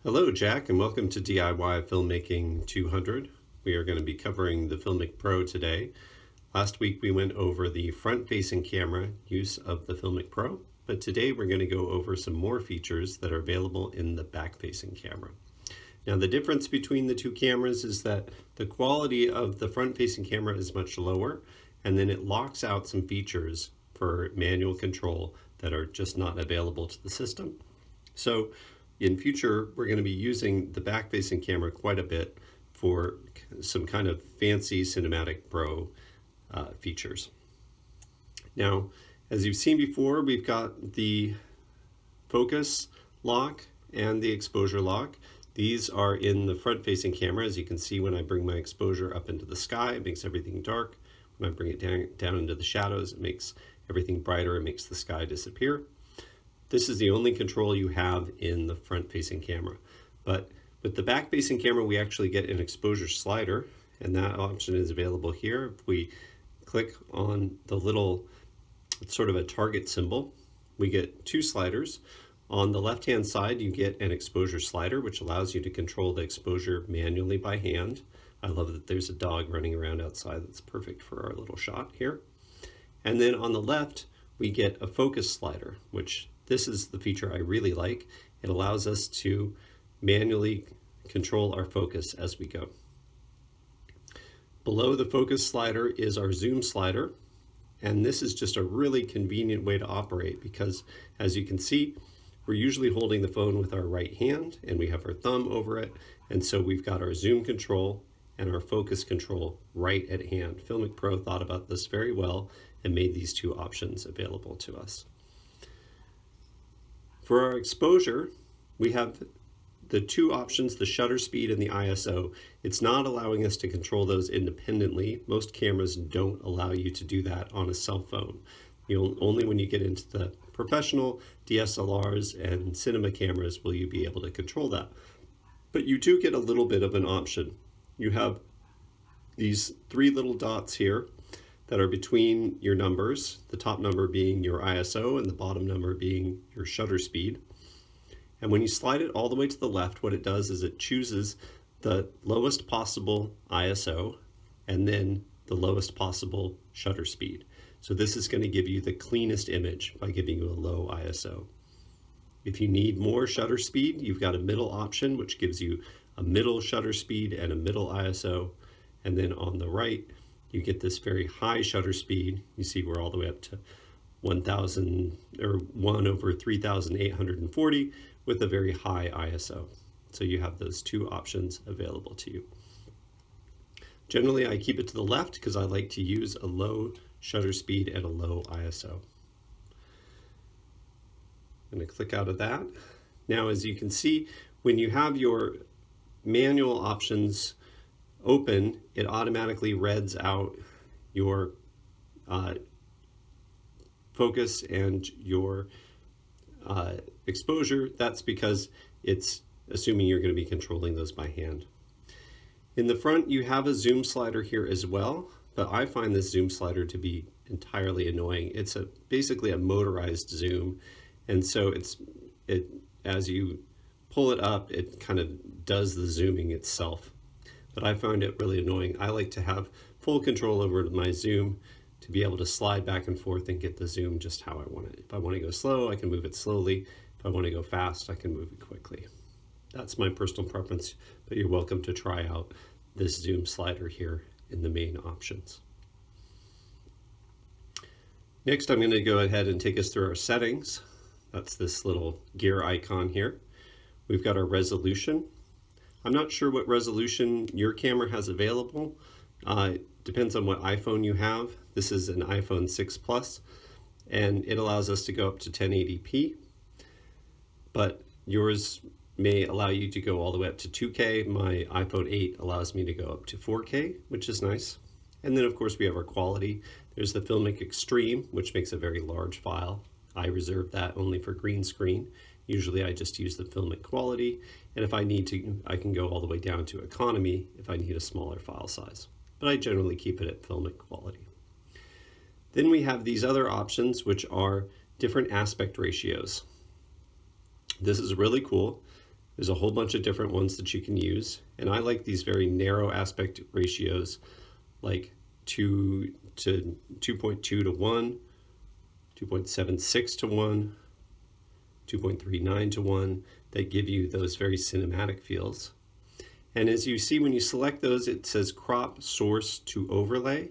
Hello, Jack, and welcome to DIY Filmmaking 200. We are going to be covering the FiLMiC Pro today. Last week we went over the front-facing camera use of the FiLMiC Pro, but today we're going to go over some more features that are available in the back-facing camera. Now, the difference between the two cameras is that the quality of the front-facing camera is much lower, and then it locks out some features for manual control that are just not available to the system. So in future, we're going to be using the back-facing camera quite a bit for some kind of fancy FiLMiC Pro features. Now, as you've seen before, we've got the focus lock and the exposure lock. These are in the front-facing camera. As you can see, when I bring my exposure up into the sky, it makes everything dark. When I bring it down into the shadows, it makes everything brighter. It makes the sky disappear. This is the only control you have in the front-facing camera. But with the back-facing camera, we actually get an exposure slider, and that option is available here. If we click on the little, it's sort of a target symbol, we get two sliders. On the left-hand side, you get an exposure slider, which allows you to control the exposure manually by hand. I love that there's a dog running around outside. That's perfect for our little shot here. And then on the left, we get a focus slider, which this is the feature I really like. It allows us to manually control our focus as we go. Below the focus slider is our zoom slider, and this is just a really convenient way to operate because, as you can see, we're usually holding the phone with our right hand and we have our thumb over it, and so we've got our zoom control and our focus control right at hand. FiLMiC Pro thought about this very well and made these two options available to us. For our exposure, we have the two options, the shutter speed and the ISO. It's not allowing us to control those independently. Most cameras don't allow you to do that on a cell phone. Only when you get into the professional DSLRs and cinema cameras will you be able to control that. But you do get a little bit of an option. You have these three little dots here that are between your numbers, the top number being your ISO and the bottom number being your shutter speed. And when you slide it all the way to the left, what it does is it chooses the lowest possible ISO and then the lowest possible shutter speed. So this is going to give you the cleanest image by giving you a low ISO. If you need more shutter speed, you've got a middle option, which gives you a middle shutter speed and a middle ISO. And then on the right, you get this very high shutter speed. You see we're all the way up to 1,000 or 1/3840 with a very high ISO. So you have those two options available to you. Generally, I keep it to the left because I like to use a low shutter speed and a low ISO. I'm going to click out of that. Now, as you can see, when you have your manual options open, it automatically reds out your focus and your exposure. That's because it's assuming you're going to be controlling those by hand. In the front, you have a zoom slider here as well, but I find this zoom slider to be entirely annoying. It's basically a motorized zoom, and so as you pull it up, it kind of does the zooming itself. But I find it really annoying. I like to have full control over my zoom to be able to slide back and forth and get the zoom just how I want it. If I want to go slow, I can move it slowly. If I want to go fast, I can move it quickly. That's my personal preference, but you're welcome to try out this zoom slider here in the main options. Next, I'm going to go ahead and take us through our settings. That's this little gear icon here. We've got our resolution. I'm not sure what resolution your camera has available. Depends on what iPhone you have. This is an iPhone 6 Plus, and it allows us to go up to 1080p, but yours may allow you to go all the way up to 2K. My iPhone 8 allows me to go up to 4K, which is nice. And then of course we have our quality. There's the FiLMiC Extreme, which makes a very large file. I reserve that only for green screen. Usually I just use the FiLMiC quality, and if I need to, I can go all the way down to economy if I need a smaller file size. But I generally keep it at FiLMiC quality. Then we have these other options, which are different aspect ratios. This is really cool. There's a whole bunch of different ones that you can use, and I like these very narrow aspect ratios, like 2 to 2.2 to 1, 2.76 to 1, 2.39 to 1, that give you those very cinematic feels. And as you see, when you select those, it says crop source to overlay.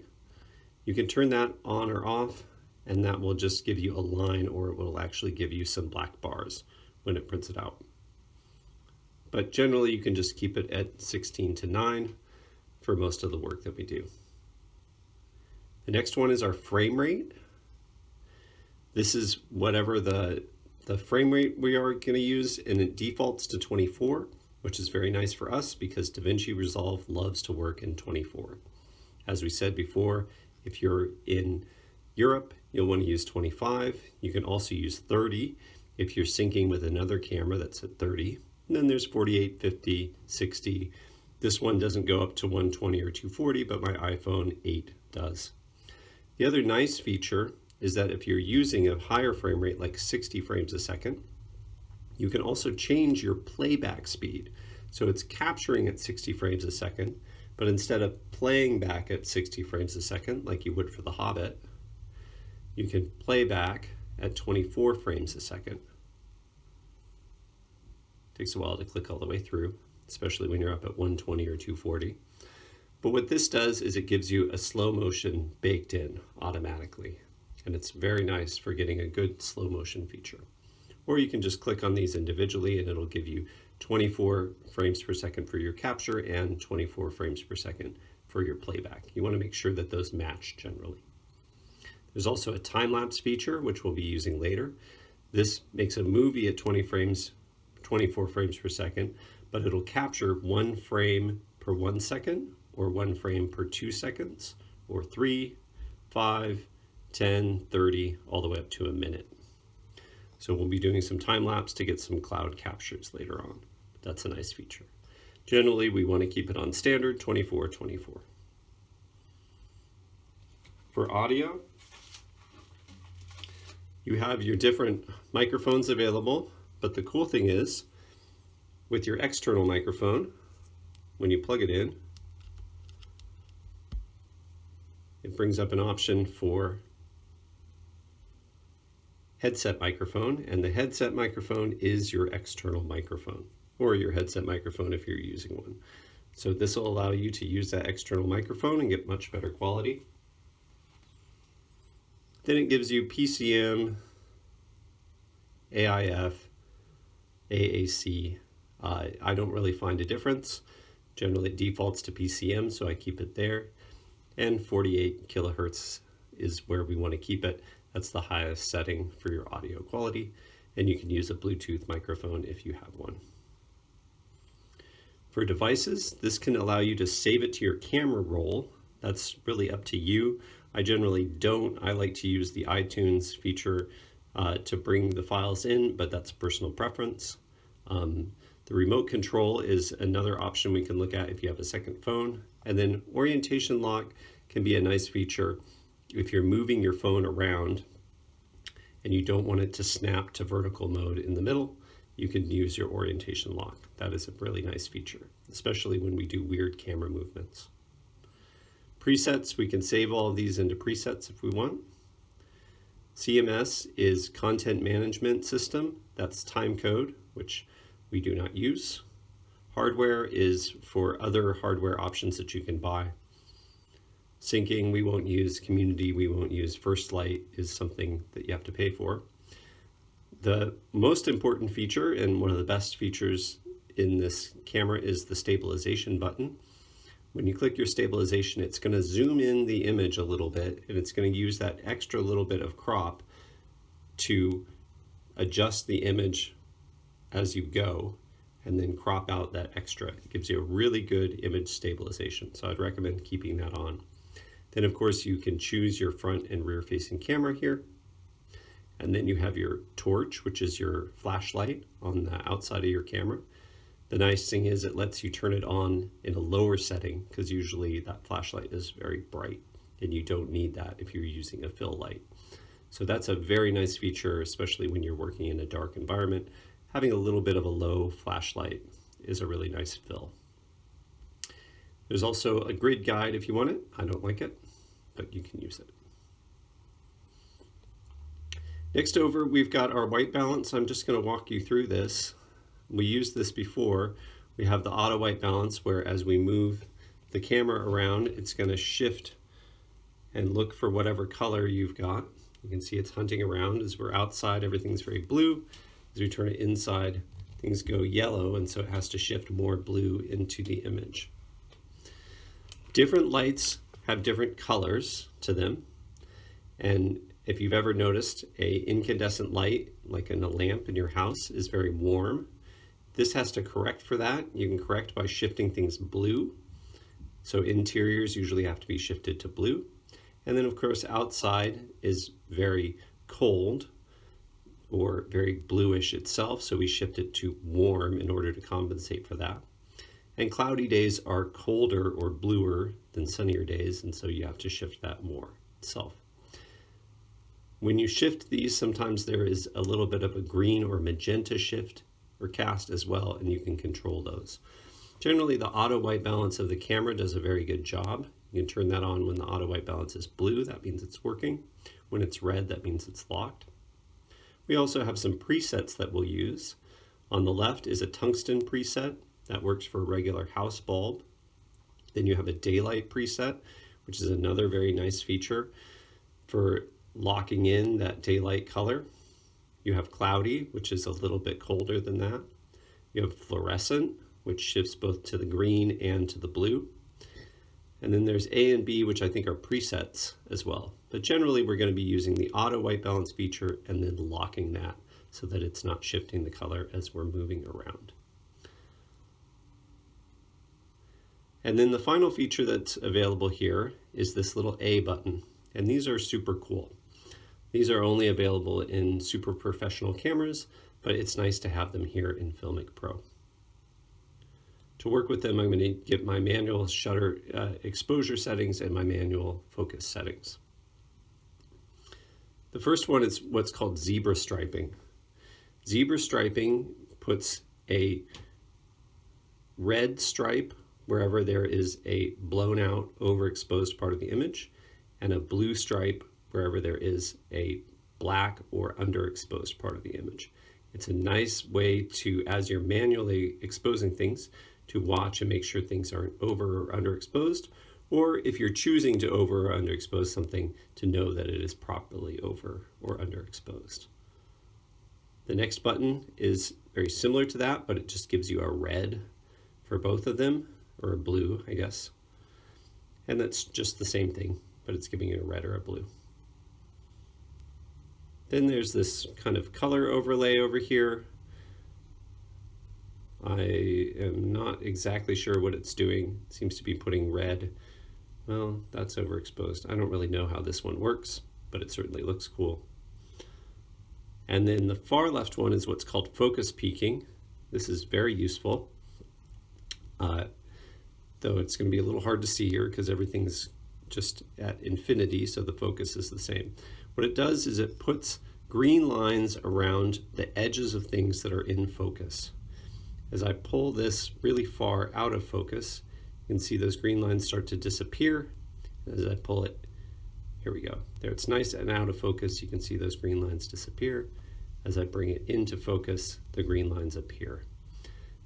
You can turn that on or off, and that will just give you a line, or it will actually give you some black bars when it prints it out. But generally, you can just keep it at 16 to 9 for most of the work that we do. The next one is our frame rate. This is whatever the frame rate we are going to use, and it defaults to 24, which is very nice for us because DaVinci Resolve loves to work in 24. As we said before, if you're in Europe, you'll want to use 25. You can also use 30 if you're syncing with another camera that's at 30. And then there's 48, 50, 60. This one doesn't go up to 120 or 240, but my iPhone 8 does. The other nice feature is that if you're using a higher frame rate, like 60 frames a second, you can also change your playback speed. So it's capturing at 60 frames a second, but instead of playing back at 60 frames a second, like you would for The Hobbit, you can play back at 24 frames a second. Takes a while to click all the way through, especially when you're up at 120 or 240. But what this does is it gives you a slow motion baked in automatically. And it's very nice for getting a good slow motion feature. Or you can just click on these individually and it'll give you 24 frames per second for your capture and 24 frames per second for your playback. You want to make sure that those match generally. There's also a time-lapse feature, which we'll be using later. This makes a movie at 24 frames per second, but it'll capture 1 frame per 1 second, or 1 frame per 2 seconds, or 3, 5, 10, 30, all the way up to a minute. So we'll be doing some time lapse to get some cloud captures later on. That's a nice feature. Generally, we want to keep it on standard 24, 24. For audio, you have your different microphones available, but the cool thing is, with your external microphone, when you plug it in, it brings up an option for headset microphone, and the headset microphone is your external microphone, or your headset microphone if you're using one. So this will allow you to use that external microphone and get much better quality. Then it gives you PCM, AIF, AAC. I don't really find a difference. Generally it defaults to PCM, so I keep it there. And 48 kilohertz is where we want to keep it. That's the highest setting for your audio quality, and you can use a Bluetooth microphone if you have one. For devices, this can allow you to save it to your camera roll. That's really up to you. I generally don't. I like to use the iTunes feature to bring the files in, but that's personal preference. The remote control is another option we can look at if you have a second phone. And then orientation lock can be a nice feature if you're moving your phone around and you don't want it to snap to vertical mode in the middle. You can use your orientation lock. That is a really nice feature, especially when we do weird camera movements. Presets, we can save all of these into presets if we want. CMS is content management system. That's timecode, which we do not use. Hardware is for other hardware options that you can buy. Syncing, we won't use. Community, we won't use. First Light is something that you have to pay for. The most important feature, and one of the best features in this camera, is the stabilization button. When you click your stabilization, it's going to zoom in the image a little bit, and it's going to use that extra little bit of crop to adjust the image as you go, and then crop out that extra. It gives you a really good image stabilization, so I'd recommend keeping that on. Then of course you can choose your front and rear facing camera here, and then you have your torch, which is your flashlight on the outside of your camera. The nice thing is it lets you turn it on in a lower setting, because usually that flashlight is very bright and you don't need that if you're using a fill light. So that's a very nice feature, especially when you're working in a dark environment. having a little bit of a low flashlight is a really nice fill. There's also a grid guide if you want it. I don't like it, but you can use it. Next over, we've got our white balance. I'm just going to walk you through this. We used this before. We have the auto white balance where as we move the camera around, it's going to shift and look for whatever color you've got. You can see it's hunting around. As we're outside, everything's very blue. As we turn it inside, things go yellow, and so it has to shift more blue into the image. Different lights have different colors to them, and if you've ever noticed, a incandescent light, like in a lamp in your house, is very warm. This has to correct for that. You can correct by shifting things blue. So interiors usually have to be shifted to blue. And then of course outside is very cold or very bluish itself, so we shift it to warm in order to compensate for that. And cloudy days are colder or bluer than sunnier days, and so you have to shift that more itself. When you shift these, sometimes there is a little bit of a green or magenta shift or cast as well, and you can control those. Generally, the auto white balance of the camera does a very good job. You can turn that on when the auto white balance is blue, that means it's working. When it's red, that means it's locked. We also have some presets that we'll use. On the left is a tungsten preset that works for a regular house bulb. Then you have a daylight preset, which is another very nice feature for locking in that daylight color. You have cloudy, which is a little bit colder than that. You have fluorescent, which shifts both to the green and to the blue. And then there's A and B, which I think are presets as well. But generally, we're going to be using the auto white balance feature and then locking that so that it's not shifting the color as we're moving around. And then the final feature that's available here is this little A button. And these are super cool. These are only available in super professional cameras, but it's nice to have them here in FiLMiC Pro. To work with them, I'm going to get my manual shutter exposure settings and my manual focus settings. The first one is what's called zebra striping. Zebra striping puts a red stripe wherever there is a blown out, overexposed part of the image, and a blue stripe wherever there is a black or underexposed part of the image. It's a nice way to, as you're manually exposing things, to watch and make sure things aren't over or underexposed, or if you're choosing to over or underexpose something, to know that it is properly over or underexposed. The next button is very similar to that, but it just gives you a red for both of them, or a blue, I guess. And that's just the same thing, but it's giving you a red or a blue. Then there's this kind of color overlay over here. I am not exactly sure what it's doing. It seems to be putting red. Well, that's overexposed. I don't really know how this one works, but it certainly looks cool. And then the far left one is what's called focus peaking. This is very useful, though it's going to be a little hard to see here because everything's just at infinity, so the focus is the same. What it does is it puts green lines around the edges of things that are in focus. As I pull this really far out of focus, you can see those green lines start to disappear. As I pull it, here we go. There, it's nice and out of focus. You can see those green lines disappear. As I bring it into focus, the green lines appear.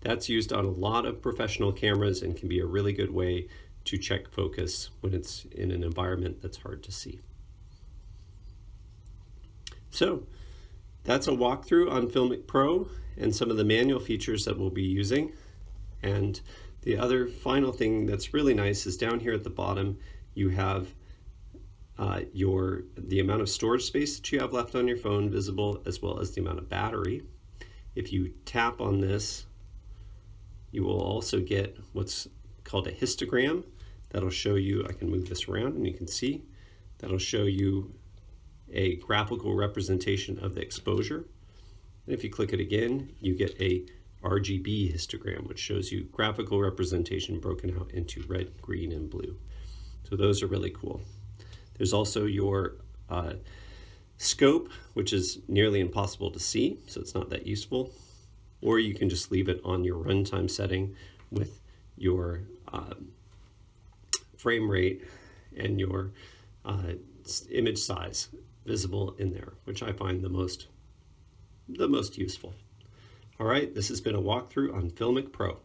That's used on a lot of professional cameras and can be a really good way to check focus when it's in an environment that's hard to see. So that's a walkthrough on FiLMiC Pro and some of the manual features that we'll be using. And the other final thing that's really nice is down here at the bottom, you have the amount of storage space that you have left on your phone visible, as well as the amount of battery. If you tap on this, you will also get what's called a histogram. That'll show you, I can move this around and you can see, that'll show you a graphical representation of the exposure. And if you click it again, you get a RGB histogram, which shows you graphical representation broken out into red, green, and blue. So those are really cool. There's also your scope, which is nearly impossible to see, so it's not that useful. or you can just leave it on your runtime setting with your frame rate and your image size visible in there, which I find the most useful. All right, this has been a walkthrough on FiLMiC Pro.